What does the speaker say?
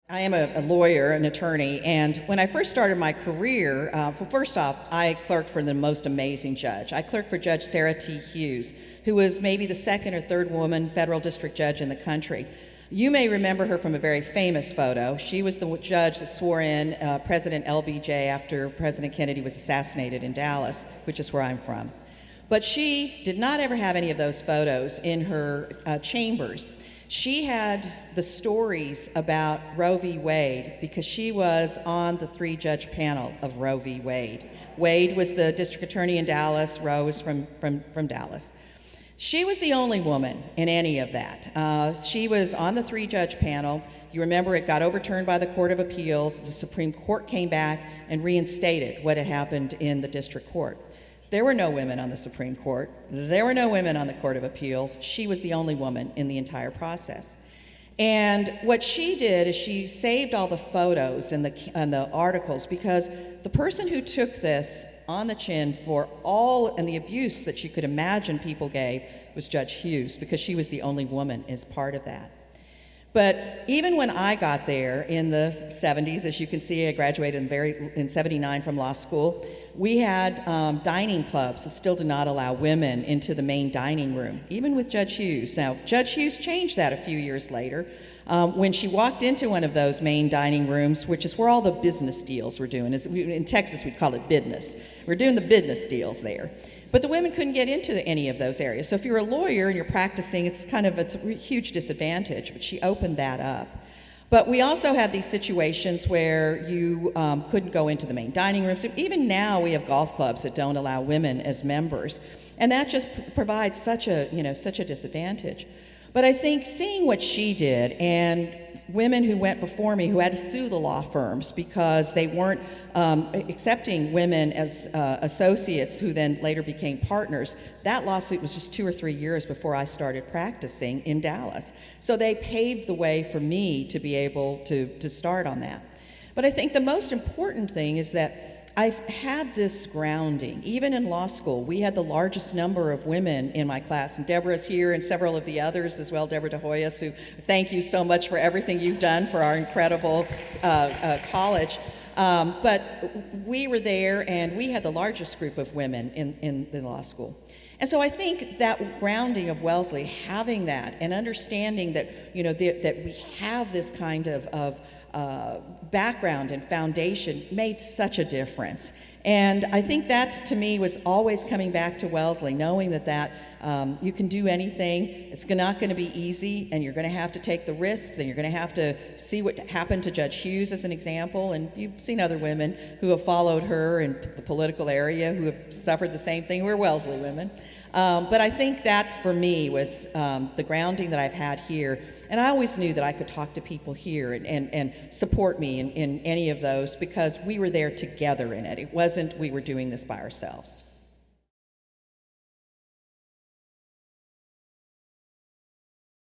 I am a lawyer, an attorney, and when I first started my career, first off, I clerked for the most amazing judge. I clerked for Judge Sarah T. Hughes, who was maybe the second or third woman federal district judge in the country. You may remember her from a very famous photo. She was the judge that swore in President LBJ after President Kennedy was assassinated in Dallas, which is where I'm from. But she did not ever have any of those photos in her chambers. She had the stories about Roe v. Wade because she was on the three-judge panel of Roe v. Wade. Wade was the district attorney in Dallas. Roe was from Dallas. She was the only woman in any of that. She was on the three-judge panel. You remember it got overturned by the Court of Appeals. The Supreme Court came back and reinstated what had happened in the district court. There were no women on the Supreme Court. There were no women on the Court of Appeals. She was the only woman in the entire process. And what she did is she saved all the photos and the articles because the person who took this on the chin for all and the abuse that you could imagine people gave was Judge Hughes, because she was the only woman as part of that. But even when I got there in the 70s, as you can see, I graduated in 79 from law school, we had dining clubs that still did not allow women into the main dining room, even with Judge Hughes. Now, Judge Hughes changed that a few years later when she walked into one of those main dining rooms, which is where all the business deals were doing. In Texas, we'd call it business. We're doing the business deals there. But the women couldn't get into any of those areas. So if you're a lawyer and you're practicing, it's a huge disadvantage, but she opened that up. But we also had these situations where you couldn't go into the main dining rooms. Even now we have golf clubs that don't allow women as members. And that just provides such a disadvantage. But I think seeing what she did, and women who went before me who had to sue the law firms because they weren't accepting women as associates who then later became partners. That lawsuit was just 2 or 3 years before I started practicing in Dallas. So they paved the way for me to be able to start on that. But I think the most important thing is that I've had this grounding. Even in law school, we had the largest number of women in my class, and Deborah's here and several of the others as well, Deborah DeHoyas, who thank you so much for everything you've done for our incredible college. But we were there, and we had the largest group of women in the law school. And so I think that grounding of Wellesley, having that and understanding that, that we have this kind of background and foundation made such a difference. And I think that, to me, was always coming back to Wellesley, knowing that you can do anything. It's not going to be easy, and you're going to have to take the risks, and you're going to have to see what happened to Judge Hughes as an example. And you've seen other women who have followed her in the political area who have suffered the same thing. We're Wellesley women. But I think that, for me, was the grounding that I've had here. And I always knew that I could talk to people here and support me in any of those, because we were there together in it. It wasn't we were doing this by ourselves.